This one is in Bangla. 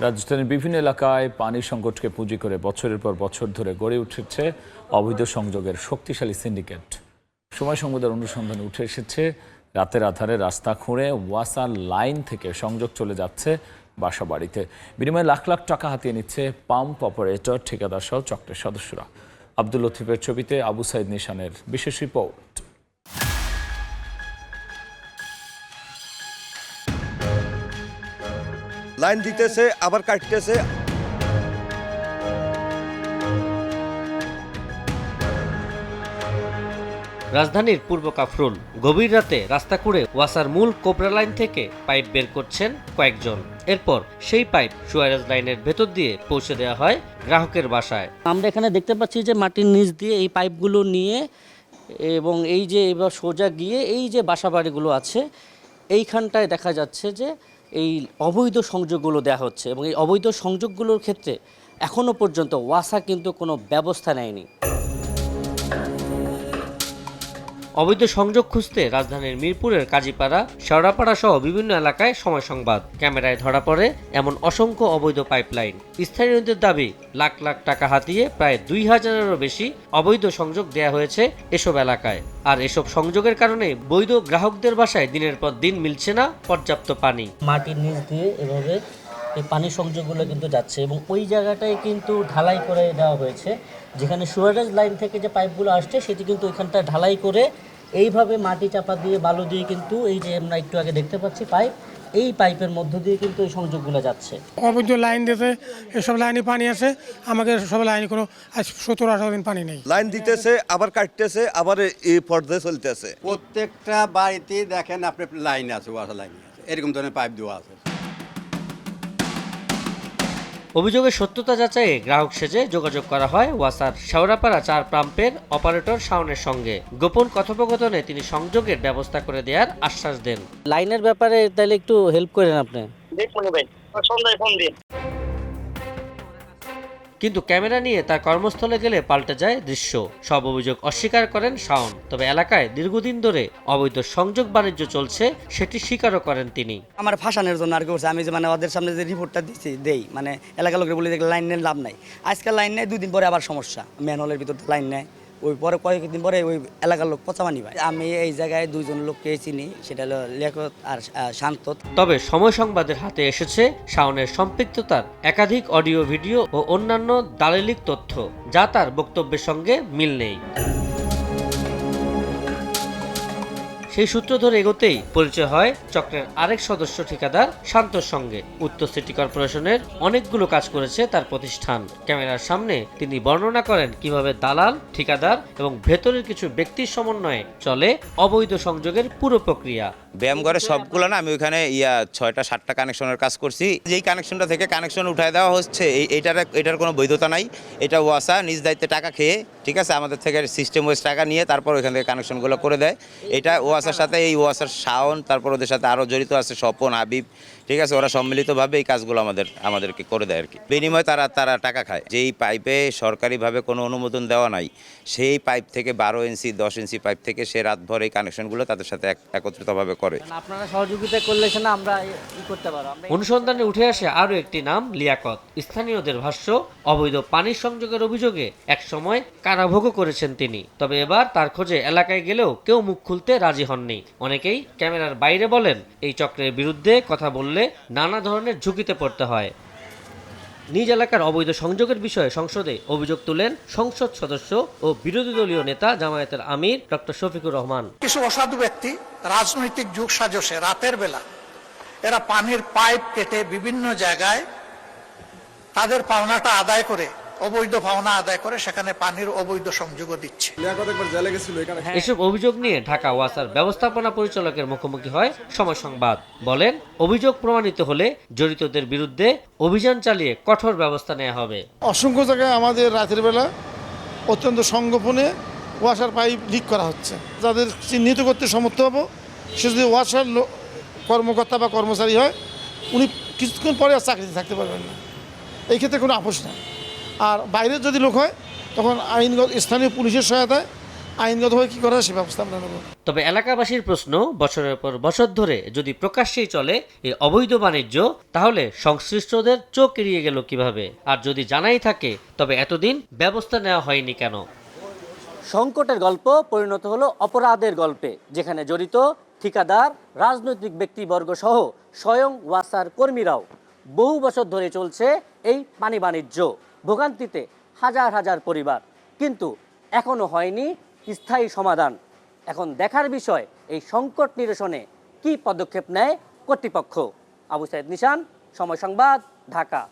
রাজধানীর বিভিন্ন এলাকায় পানি সংকটকে পুঁজি করে বছরের পর বছর ধরে গড়ে উঠেছে অবৈধ সংযোগের শক্তিশালী সিন্ডিকেট। সময় সংবাদের অনুসন্ধানে উঠে এসেছে রাতের আধারে রাস্তা খুঁড়ে ওয়াসার লাইন থেকে সংযোগ চলে যাচ্ছে বাসাবাড়িতে। বিনিময়ে লাখ লাখ টাকা হাতিয়ে নিচ্ছে পাম্প অপারেটর, ঠিকাদার সহ চক্রের সদস্যরা। আব্দুল লতিফের ছবিতে আবু সাইদ নিশানের বিশেষ রিপোর্ট। লাইন দিতেছে আবার কাটতেছে। রাজধানীর পূর্ব কাফরুল গভীর রাতে রাস্তা খুঁড়ে ওয়াসার মূল কোবরা লাইন থেকে পাইপ বের করছেন কয়েকজন। এরপর সেই পাইপ সুয়ারেজ লাইনের ভেতর দিয়ে পৌঁছে দেওয়া হয় গ্রাহকের বাসায়। আমরা এখানে দেখতে পাচ্ছি যে মাটির নিচ দিয়ে এই পাইপগুলো নিয়ে এবং এই যে এবার সোজা গিয়ে এই যে বাসাবাড়িগুলো আছে এইখানটায় দেখা যাচ্ছে যে এই অবৈধ সংযোগগুলো দেওয়া হচ্ছে এবং এই অবৈধ সংযোগগুলোর ক্ষেত্রে এখনও পর্যন্ত ওয়াসা কিন্তু কোনো ব্যবস্থা নেয়নি। অবৈধ সংযোগ খুঁজতে রাজধানীর মিরপুরের কাজীপাড়া, শেওড়াপাড়া সহ বিভিন্ন এলাকায় সময় সংবাদ। ক্যামেরায় ধরা পড়ে এমন অসংখ্য অবৈধ পাইপলাইন। স্থানীয়দের দাবি লাখ লাখ টাকা হাতিয়ে প্রায় 2000-এরও বেশি অবৈধ সংযোগ দেয়া হয়েছে এসব এলাকায়। আর এসব সংযোগের কারণে বৈধ গ্রাহকদের বাসায় দিনের পর দিন মিলছে না পর্যাপ্ত পানি। মাটির নিচ দিয়ে এভাবে এই পানি সংযোগগুলো কিন্তু যাচ্ছে এবং ওই জায়গাটায় কিন্তু ঢালাই করে দেওয়া হয়েছে। যেখানে সুয়ারেজ লাইন থেকে যে পাইপগুলো আসছে সেটি কিন্তু ওইখানটা ঢালাই করে এইভাবে মাটি চাপা দিয়ে বালু দিয়ে কিন্তু এই যে আমরা একটু আগে দেখতে পাচ্ছি পাইপ, এই পাইপের মধ্য দিয়ে কিন্তু এই সংযোগগুলো যাচ্ছে। অবৈধ লাইন দিতে এসব লাইনে পানি আছে, আমাদের সব লাইনে কোনো 17-18 দিন পানি নেই। লাইন দিতেছে আবার কাটতেছে আবার এই পর্যায়ে চলতেছে। প্রত্যেকটা বাড়িতে দেখেন আপনি লাইন আছে, ওয়াটার লাইন আছে, এরকম ধরনের পাইপ দেওয়া আছে। অভিযোগের সত্যতা যাচাইয়ে গ্রাহক সেজে যোগাযোগ করা হয় ওয়াসার শেওড়াপাড়া 4 পাম্পের অপারেটর শাওনের সঙ্গে। গোপন কথোপকথনে তিনি সংযোগের ব্যবস্থা করে দেওয়ার আশ্বাস দেন। লাইনের ব্যাপারে তাহলে একটু হেল্প করেন আপনি। কিন্তু ক্যামেরা নিয়ে তার কর্মস্থলে গেলে পাল্টে যায় দৃশ্য। সব অভিযোগ অস্বীকার করেন শাওন। তবে এলাকায় দীর্ঘদিন ধরে অবৈধ সংযোগ বাণিজ্য চলছে সেটি স্বীকারও করেন তিনি। আমার ফাঁসানোর জন্য আর কি করছে, আমি যে মানে ওদের সামনে যে রিপোর্টটা দেই মানে এলাকার লোকের বলে দেখলে লাইন নেই লাভ নাই। আজকাল লাইন নেই, 2 দিন পরে আবার সমস্যা, ম্যানহোলের ভিতর লাইন নেয়, ওই পরে কয়েকদিন পরে ওই এলাকার লোক পচামানি ভাই। আমি এই জায়গায় 2 জন লোককে চিনি, সেটা হলো লেখক আর শান্ত। তবে সময় সংবাদের হাতে এসেছে শাওনের সম্পৃক্ততার একাধিক অডিও, ভিডিও ও অন্যান্য দালিলিক তথ্য, যা তার বক্তব্যের সঙ্গে মিল নেই। সেই সূত্র ধরে এগোতেই পরিচয় হয় চক্রের আরেক সদস্য ঠিকাদার শান্তর সঙ্গে। উত্তর সিটি কর্পোরেশনের অনেকগুলো কাজ করেছে তার প্রতিষ্ঠান। ক্যামেরার সামনে তিনি বর্ণনা করেন কিভাবে দালাল, ঠিকাদার এবং ভেতরের কিছু ব্যক্তির সমন্বয়ে চলে অবৈধ সংযোগের পুরো প্রক্রিয়া। ব্যায়ামঘরে সবগুলো না, আমি ওইখানে 6টা-7টা কানেকশনের কাজ করছি। যেই কানেকশনটা থেকে কানেকশন উঠায় দেওয়া হচ্ছে, এটার কোনো বৈধতা নাই। এটা ওয়াসা নিজ দায়িত্বে টাকা খেয়ে, ঠিক আছে, আমাদের থেকে সিস্টেম ওয়াইজ টাকা নিয়ে তারপর ওইখান থেকে কানেকশনগুলো করে দেয়। এটা ওয়াসার সাথে এই ওয়াসার শাওন, তারপর ওদের সাথে আরও জড়িত আছে স্বপন, হাবিব, ঠিক আছে, ওরা সম্মিলিতভাবে এই কাজগুলো আমাদেরকে করে দেয় আর কি। বিনিময়ে তারা টাকা খায়। যেই পাইপে সরকারিভাবে কোনো অনুমোদন দেওয়া নাই, সেই পাইপ থেকে 12 ইঞ্চি 10 ইঞ্চি পাইপ থেকে সে রাতভর এই কানেকশনগুলো তাদের সাথে একত্রিতভাবে করে। আপনারা সহযোগিতা করলে না আমরা কি করতে পারবো। অনুসন্ধানে উঠে আসে আরও একটি নাম, লিয়াকত। স্থানীয়দের ভাষ্য, অবৈধ পানির সংযোগের অভিযোগে একসময় কারাভোগও করেছেন তিনি। তবে এবার তার খোঁজে এলাকায় গেলেও কেউ মুখ খুলতে রাজি হননি। অনেকেই ক্যামেরার বাইরে বলেন, এই চক্রের বিরুদ্ধে কথা বললে নানা ধরনের ঝুঁকিতে পড়তে হয়। নিজ এলাকার অবৈধ সংযোগের বিষয়ে সংসদে অভিযোগ তুলেন সংসদ সদস্য ও বিরোধী দলীয় নেতা জামায়াতের আমির ডক্টর শফিকুর রহমান। কিছু অসাধু ব্যক্তি রাজনৈতিক যুগ সাজসে রাতের বেলা এরা পানির পাইপ কেটে বিভিন্ন জায়গায় তাদের পাওনাটা আদায় করে, অবৈধ পাওনা আদায় করে সেখানে পানির অবৈধ সংযোগও দিচ্ছে। এসব অভিযোগ নিয়ে ঢাকা ওয়াসার ব্যবস্থাপনা পরিচালকের মুখোমুখি হয় সময় সংবাদ। বলেন, অভিযোগ প্রমাণিত হলে জড়িতদের বিরুদ্ধে অভিযান চালিয়ে কঠোর ব্যবস্থা নেওয়া হবে। অসংখ্য জায়গায় আমাদের রাতের বেলা অত্যন্ত সংগোপনে ওয়াসার পাইপ লিক করা হচ্ছে। যাদের চিহ্নিত করতে সমর্থ হব, সে যদি ওয়াসার কর্মকর্তা বা কর্মচারী হয়, উনি কিছুক্ষণ পরে আর চাকরিতে থাকতে পারবেন না। এই ক্ষেত্রে কোনো আপোষ নেই। আর বাইরের যদি লোক হয়, তখন আইনগত স্থানীয় পুলিশের সহায়তায় আইনগতভাবে কী করা হয় সে ব্যবস্থা আমরা নেব। তবে এলাকাবাসীর প্রশ্ন, বছরের পর বছর ধরে যদি প্রকাশ্যেই চলে এই অবৈধ বাণিজ্য, তাহলে সংশ্লিষ্টদের চোখ এড়িয়ে গেল কিভাবে? আর যদি জানাই থাকে তবে এতদিন ব্যবস্থা নেওয়া হয়নি কেন? সংকটের গল্প পরিণত হলো অপরাধের গল্পে, যেখানে জড়িত ঠিকাদার, রাজনৈতিক ব্যক্তিবর্গ সহ স্বয়ং ওয়াসার কর্মীরাও। বহু বছর ধরে চলছে এই পানি বাণিজ্য, ভোগান্তিতে হাজার হাজার পরিবার, কিন্তু এখনো হয়নি স্থায়ী সমাধান। এখন দেখার বিষয় এই সংকট নিরসনে কী পদক্ষেপ নেয় কর্তৃপক্ষ। আবু সাইদ নিশান, সময় সংবাদ, ঢাকা।